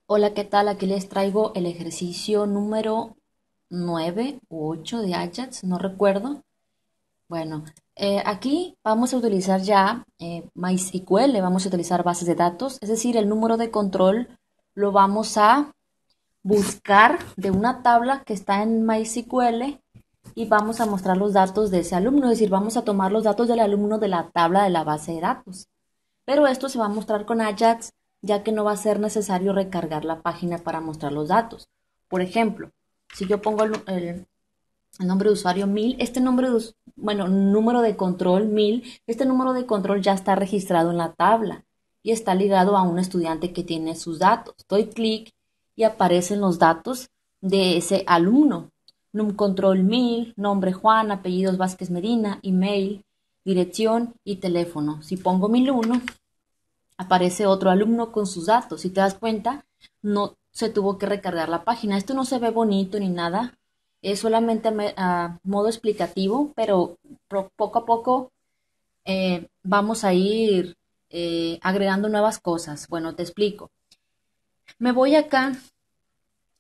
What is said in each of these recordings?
Hola, ¿qué tal? Aquí les traigo el ejercicio número 9 u 8 de Ajax, no recuerdo. Bueno, aquí vamos a utilizar ya MySQL, vamos a utilizar bases de datos, es decir, el número de control lo vamos a buscar de una tabla que está en MySQL y vamos a mostrar los datos de ese alumno, es decir, vamos a tomar los datos del alumno de la tabla de la base de datos. Pero esto se va a mostrar con Ajax, ya que no va a ser necesario recargar la página para mostrar los datos. Por ejemplo, si yo pongo el nombre de usuario 1000, este nombre de, bueno, número de control 1000, este número de control ya está registrado en la tabla y está ligado a un estudiante que tiene sus datos. Doy clic y aparecen los datos de ese alumno. Control 1000, nombre Juan, apellidos Vázquez Medina, email, dirección y teléfono. Si pongo 1001, aparece otro alumno con sus datos. Si te das cuenta, no se tuvo que recargar la página. Esto no se ve bonito ni nada, es solamente a modo explicativo, pero poco a poco vamos a ir agregando nuevas cosas. Bueno, te explico. Me voy acá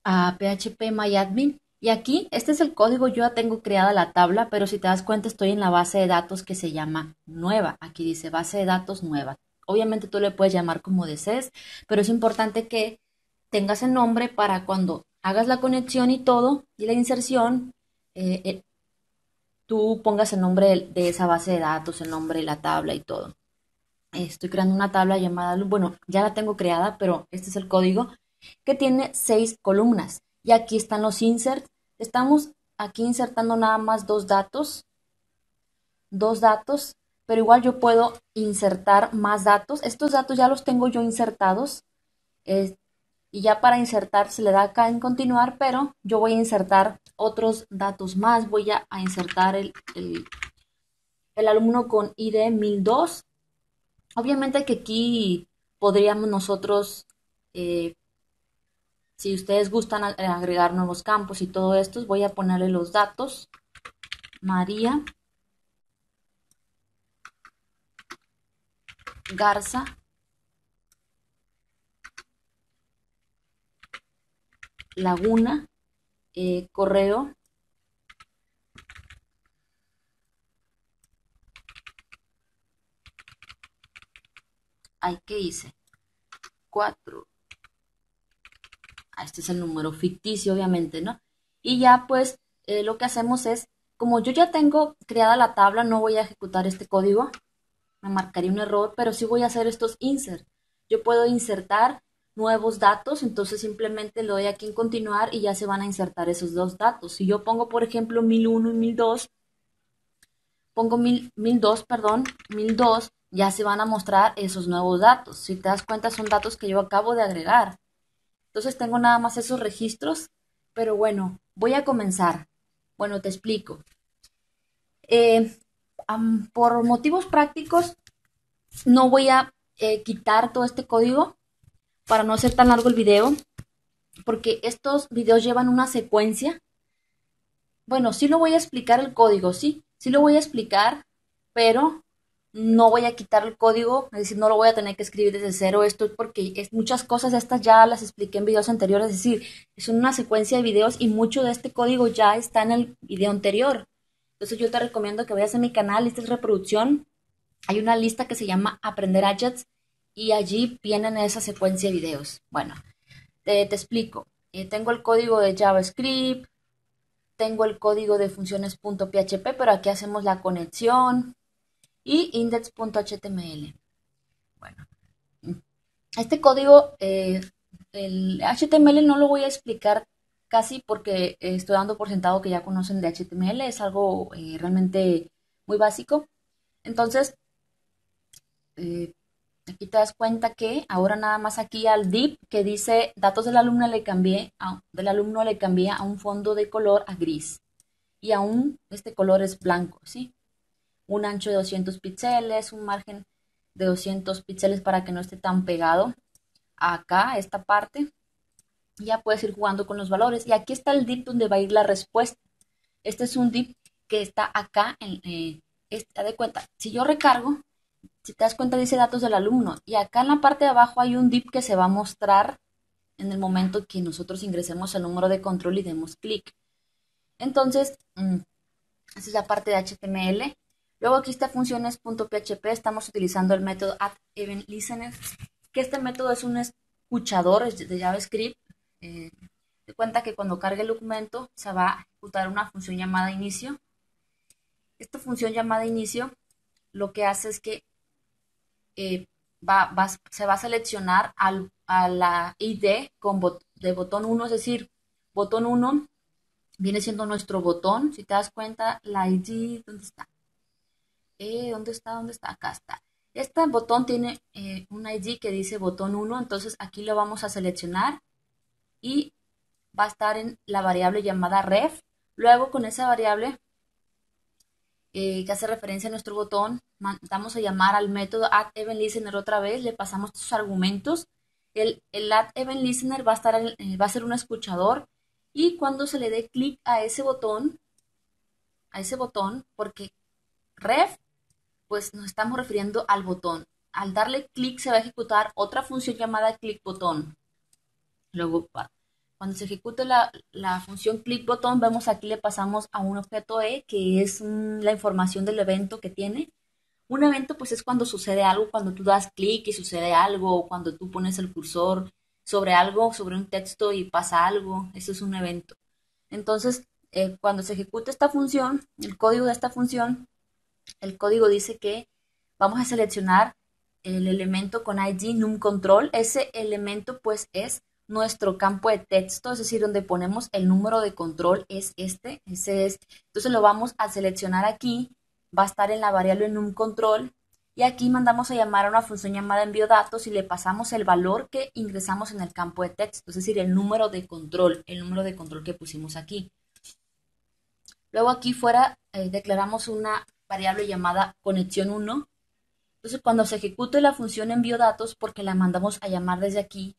a php y aquí, este es el código, yo ya tengo creada la tabla, pero si te das cuenta estoy en la base de datos que se llama nueva. Aquí dice base de datos nueva. Obviamente tú le puedes llamar como desees, pero es importante que tengas el nombre para cuando hagas la conexión y todo, y la inserción, eh, eh, tú pongas el nombre de esa base de datos, el nombre de la tabla y todo. Estoy creando una tabla llamada, bueno, ya la tengo creada, pero este es el código que tiene 6 columnas. Y aquí están los inserts. Estamos aquí insertando nada más dos datos, pero igual yo puedo insertar más datos. Estos datos ya los tengo yo insertados. eh, y ya para insertar se le da acá en continuar, pero yo voy a insertar otros datos más. Voy a insertar el alumno con ID 1002. Obviamente que aquí podríamos nosotros, eh, si ustedes gustan agregar nuevos campos y todo esto, voy a ponerle los datos. María Garza, Laguna, correo. Ay, ¿qué hice? 4. Este es el número ficticio, obviamente, ¿no? Y ya pues lo que hacemos es, como yo ya tengo creada la tabla, no voy a ejecutar este código, me marcaría un error, pero sí voy a hacer estos insert. Yo puedo insertar nuevos datos, entonces simplemente le doy aquí en continuar y ya se van a insertar esos dos datos. Si yo pongo, por ejemplo, 1001 y 1002, pongo 1002, perdón, 1002, ya se van a mostrar esos nuevos datos. Si te das cuenta, son datos que yo acabo de agregar. Entonces tengo nada más esos registros, pero bueno, voy a comenzar. Bueno, te explico. Eh, por motivos prácticos, no voy a quitar todo este código para no hacer tan largo el video, porque estos videos llevan una secuencia. Bueno, sí lo voy a explicar el código, sí lo voy a explicar, pero no voy a quitar el código, es decir, no lo voy a tener que escribir desde cero. Esto es porque muchas cosas estas ya las expliqué en videos anteriores, es decir, es una secuencia de videos y mucho de este código ya está en el video anterior. Entonces yo te recomiendo que vayas a mi canal, listas de reproducción, hay una lista que se llama Aprender Ajax y allí vienen esa secuencia de videos. Bueno, te explico. Tengo el código de JavaScript, tengo el código de funciones.php, pero aquí hacemos la conexión y index.html. Bueno, este código, el HTML no lo voy a explicar casi porque estoy dando por sentado que ya conocen de HTML, es algo realmente muy básico. Entonces, eh, aquí te das cuenta que ahora nada más aquí al div que dice datos del alumno le cambié a un fondo de color a gris y aún este color es blanco, ¿sí? Un ancho de 200 píxeles, un margen de 200 píxeles para que no esté tan pegado acá, esta parte. Ya puedes ir jugando con los valores. Y aquí está el div donde va a ir la respuesta. Este es un div que está acá. De cuenta, si yo recargo, si te das cuenta dice datos del alumno. Y acá en la parte de abajo hay un div que se va a mostrar en el momento que nosotros ingresemos el número de control y demos clic. Entonces, esa es la parte de HTML. Luego aquí esta función es .php, estamos utilizando el método add_event_listener, que este método es un escuchador de JavaScript. De cuenta que cuando cargue el documento se va a ejecutar una función llamada inicio. Esta función llamada inicio lo que hace es que se va a seleccionar a la ID de botón 1, es decir, botón 1 viene siendo nuestro botón. Si te das cuenta, la ID, ¿dónde está? ¿Dónde está? ¿Dónde está? Acá está. Este botón tiene un ID que dice botón 1, entonces aquí lo vamos a seleccionar y va a estar en la variable llamada ref. Luego con esa variable que hace referencia a nuestro botón, mandamos a llamar al método add_event_listener otra vez, le pasamos estos argumentos. El add_event_listener va a ser un escuchador y cuando se le dé clic a ese botón, porque ref, pues nos estamos refiriendo al botón. Al darle clic se va a ejecutar otra función llamada click botón. Luego, cuando se ejecute la función click botón, vemos aquí le pasamos a un objeto E, que es la información del evento que tiene. Un evento pues es cuando sucede algo, cuando tú das clic y sucede algo, o cuando tú pones el cursor sobre algo, sobre un texto y pasa algo. Eso es un evento. Entonces, cuando se ejecuta esta función, el código de esta función, el código dice que vamos a seleccionar el elemento con ID num control. Ese elemento pues es nuestro campo de texto, es decir, donde ponemos el número de control es ese es. Entonces lo vamos a seleccionar aquí, va a estar en la variable num control y aquí mandamos a llamar a una función llamada envío datos y le pasamos el valor que ingresamos en el campo de texto, es decir, el número de control que pusimos aquí. Luego aquí fuera declaramos una variable llamada conexión 1. Entonces cuando se ejecute la función envío datos, porque la mandamos a llamar desde aquí,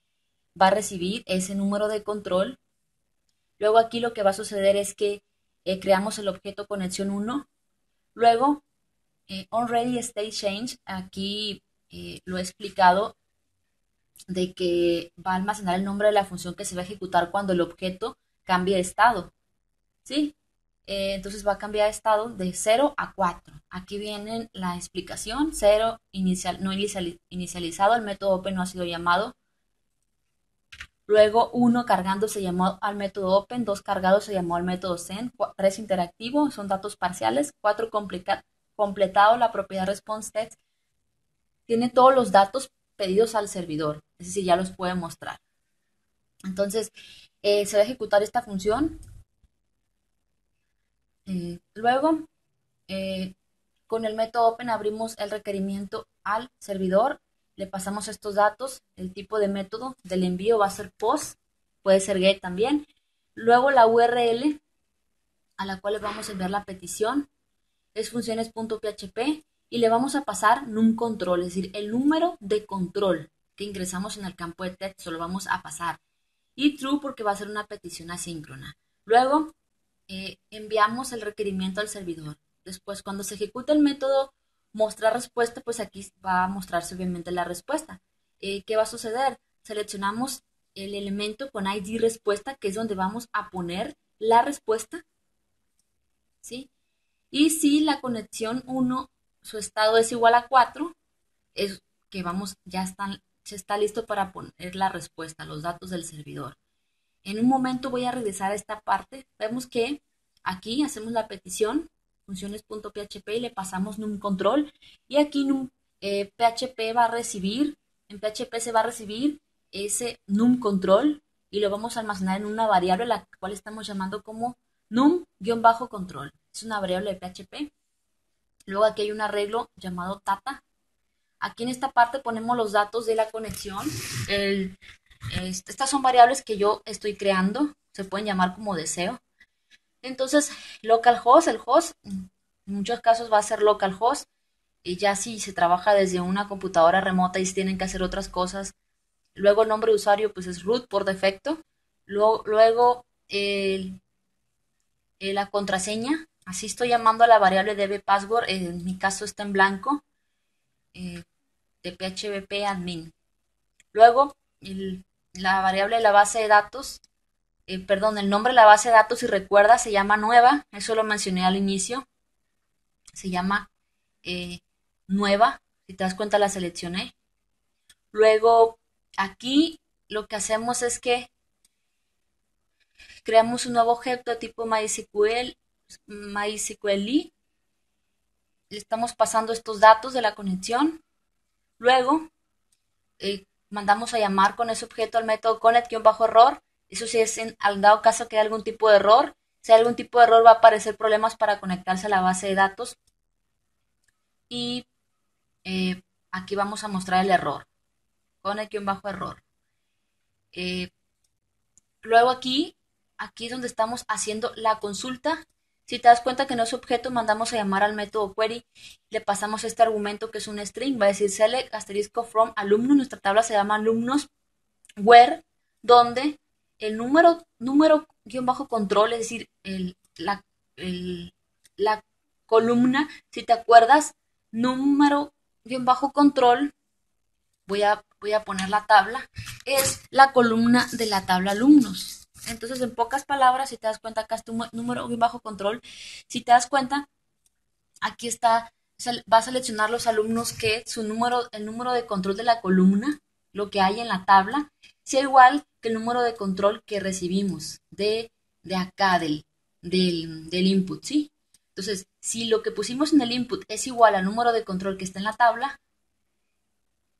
va a recibir ese número de control. Luego aquí lo que va a suceder es que creamos el objeto conexión 1. Luego, onReadyStateChange, aquí lo he explicado de que va a almacenar el nombre de la función que se va a ejecutar cuando el objeto cambie de estado. ¿Sí? Entonces va a cambiar de estado de 0 a 4. Aquí viene la explicación. 0 no inicializado, el método open no ha sido llamado. Luego 1 cargando se llamó al método open, 2 cargado se llamó al método send, 3 interactivo, son datos parciales, 4 completado, la propiedad response text tiene todos los datos pedidos al servidor, es decir, ya los puede mostrar. Entonces, se va a ejecutar esta función. Luego, con el método open abrimos el requerimiento al servidor, le pasamos estos datos, el tipo de método del envío va a ser post, puede ser get también. Luego la URL a la cual le vamos a enviar la petición es funciones.php y le vamos a pasar num control, es decir, el número de control que ingresamos en el campo de texto lo vamos a pasar. Y true porque va a ser una petición asíncrona. Luego enviamos el requerimiento al servidor. Después, cuando se ejecute el método mostrar respuesta, pues aquí va a mostrarse obviamente la respuesta. ¿Qué va a suceder? Seleccionamos el elemento con ID respuesta, que es donde vamos a poner la respuesta, ¿sí? Y si la conexión 1, su estado es igual a 4, es que se está listo para poner la respuesta, los datos del servidor. En un momento voy a regresar a esta parte. Vemos que aquí hacemos la petición, funciones.php y le pasamos num control. Y aquí PHP va a recibir, en PHP se va a recibir ese num control y lo vamos a almacenar en una variable la cual estamos llamando como num-control. Es una variable de PHP. Luego aquí hay un arreglo llamado data. Aquí en esta parte ponemos los datos de la conexión. Estas son variables que yo estoy creando, se pueden llamar como deseo. Entonces, localhost, el host, en muchos casos va a ser localhost, y ya si se trabaja desde una computadora remota y si tienen que hacer otras cosas. Luego el nombre de usuario pues es root por defecto. Luego la contraseña, así estoy llamando a la variable dbPassword, en mi caso está en blanco, de php admin. Luego la variable de la base de datos, perdón, el nombre de la base de datos, si recuerdas, se llama nueva, eso lo mencioné al inicio, se llama eh, nueva, si te das cuenta la seleccioné. Luego, aquí lo que hacemos es que creamos un nuevo objeto de tipo MySQL, MySQL, le estamos pasando estos datos de la conexión. Luego, mandamos a llamar con ese objeto al método connect-error. Eso sí es al dado caso que hay algún tipo de error. Si hay algún tipo de error va a aparecer problemas para conectarse a la base de datos. Y aquí vamos a mostrar el error. Connect-error. Eh, Luego aquí es donde estamos haciendo la consulta. Si te das cuenta que no es objeto, mandamos a llamar al método query, le pasamos este argumento que es un string, va a decir select asterisco from alumno, nuestra tabla se llama alumnos, where, donde el guión bajo control, es decir, la columna, si te acuerdas, número guión bajo control, voy a poner la tabla, es la columna de la tabla alumnos. Entonces, en pocas palabras, si te das cuenta, acá es tu número bajo control. Si te das cuenta, aquí está, va a seleccionar los alumnos que el número de control de la columna, lo que hay en la tabla, sea igual que el número de control que recibimos de acá, del input, ¿sí? Entonces, si lo que pusimos en el input es igual al número de control que está en la tabla,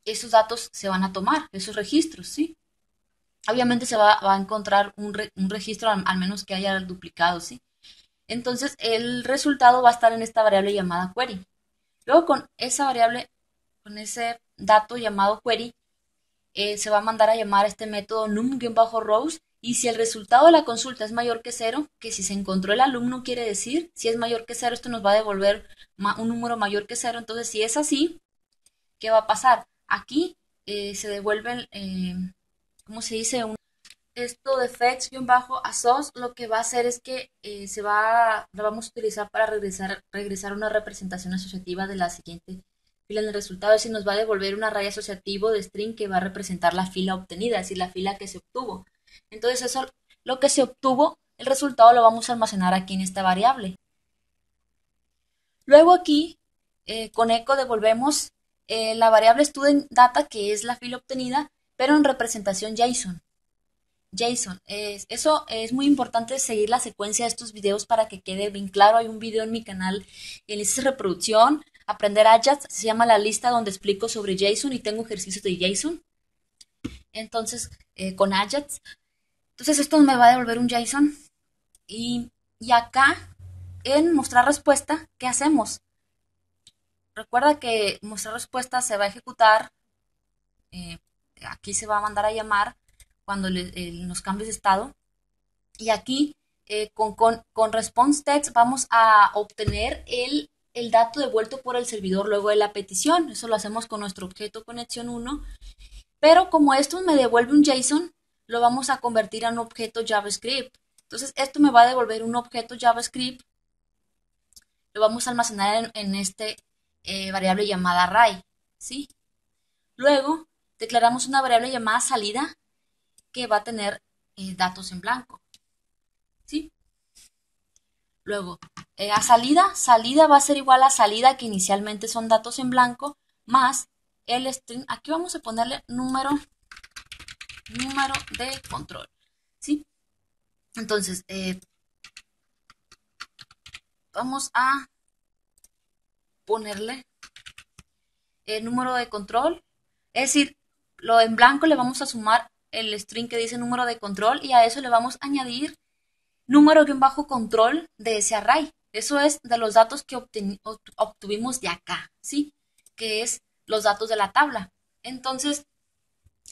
esos datos se van a tomar, esos registros, ¿sí? Obviamente va a encontrar un registro, al menos que haya duplicado, ¿sí? Entonces, el resultado va a estar en esta variable llamada query. Luego, con esa variable, con ese dato llamado query, se va a mandar a llamar a este método num-rows, y si el resultado de la consulta es mayor que cero, que si se encontró el alumno quiere decir, si es mayor que cero, esto nos va a devolver un número mayor que cero. Entonces, si es así, ¿qué va a pasar? Aquí se devuelven, ¿cómo se dice? Esto de fetch-assoc lo que va a hacer es que la vamos a utilizar para regresar una representación asociativa de la siguiente fila en el resultado. Es decir, nos va a devolver un array asociativo de string que va a representar la fila obtenida, es decir, la fila que se obtuvo. Entonces, eso, lo que se obtuvo, el resultado lo vamos a almacenar aquí en esta variable. Luego aquí, con echo devolvemos la variable student data, que es la fila obtenida, pero en representación JSON. Eso es muy importante, seguir la secuencia de estos videos para que quede bien claro. Hay un video en mi canal en lista de reproducción, aprender Ajax, se llama la lista, donde explico sobre JSON y tengo ejercicios de JSON. Entonces, con Ajax. Entonces, esto me va a devolver un JSON. Y acá, en mostrar respuesta, ¿qué hacemos? Recuerda que mostrar respuesta se va a ejecutar, eh, aquí se va a mandar a llamar cuando los cambios de estado. Y aquí con response text vamos a obtener el dato devuelto por el servidor luego de la petición. Eso lo hacemos con nuestro objeto conexión 1. Pero como esto me devuelve un JSON, lo vamos a convertir a un objeto JavaScript. Entonces, esto me va a devolver un objeto JavaScript. Lo vamos a almacenar en este variable llamada array, ¿sí? Luego, declaramos una variable llamada salida que va a tener datos en blanco, ¿sí? Luego, a salida va a ser igual a salida, que inicialmente son datos en blanco, más el string. Aquí vamos a ponerle número de control, ¿sí? Entonces, vamos a ponerle el número de control, es decir, lo en blanco le vamos a sumar el string que dice número de control, y a eso le vamos a añadir número bajo control de ese array. Eso es de los datos que obtuvimos de acá, ¿sí? Que es los datos de la tabla. Entonces,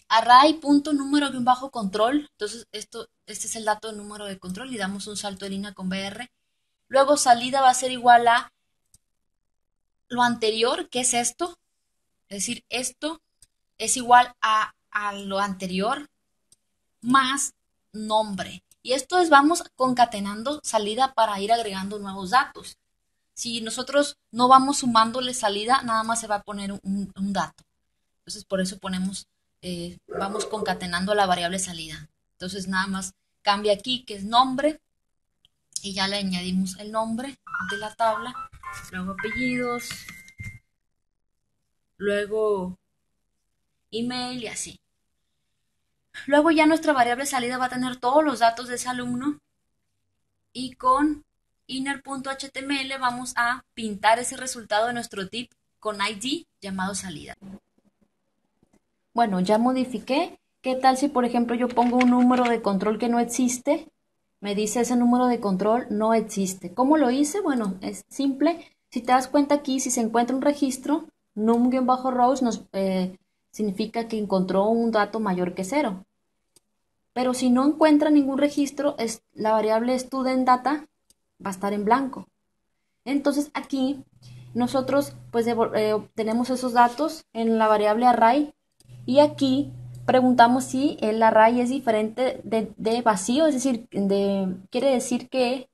array.número bajo control. Entonces, este es el dato de número de control y damos un salto de línea con BR. Luego, salida va a ser igual a lo anterior, que es esto. Es decir, esto es igual a lo anterior más nombre. Y esto es, vamos concatenando salida para ir agregando nuevos datos. Si nosotros no vamos sumándole salida, nada más se va a poner un dato. Entonces, por eso ponemos vamos concatenando la variable salida. Entonces nada más cambia aquí que es nombre y ya le añadimos el nombre de la tabla, luego apellidos, luego email y así. Luego ya nuestra variable salida va a tener todos los datos de ese alumno y con inner.html vamos a pintar ese resultado de nuestro tip con ID llamado salida. Bueno, ya modifiqué. ¿Qué tal si, por ejemplo, yo pongo un número de control que no existe? Me dice ese número de control no existe. ¿Cómo lo hice? Bueno, es simple. Si te das cuenta aquí, si se encuentra un registro, num-rows significa que encontró un dato mayor que cero. Pero si no encuentra ningún registro, la variable student data va a estar en blanco. Entonces aquí nosotros pues obtenemos esos datos en la variable array y aquí preguntamos si el array es diferente de vacío, es decir, quiere decir que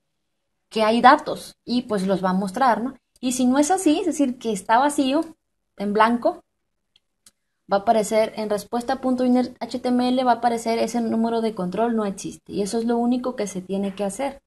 hay datos y pues los va a mostrar, ¿no? Y si no es así, es decir, que está vacío, en blanco, va a aparecer en respuesta.inner.html va a aparecer ese número de control no existe y eso es lo único que se tiene que hacer.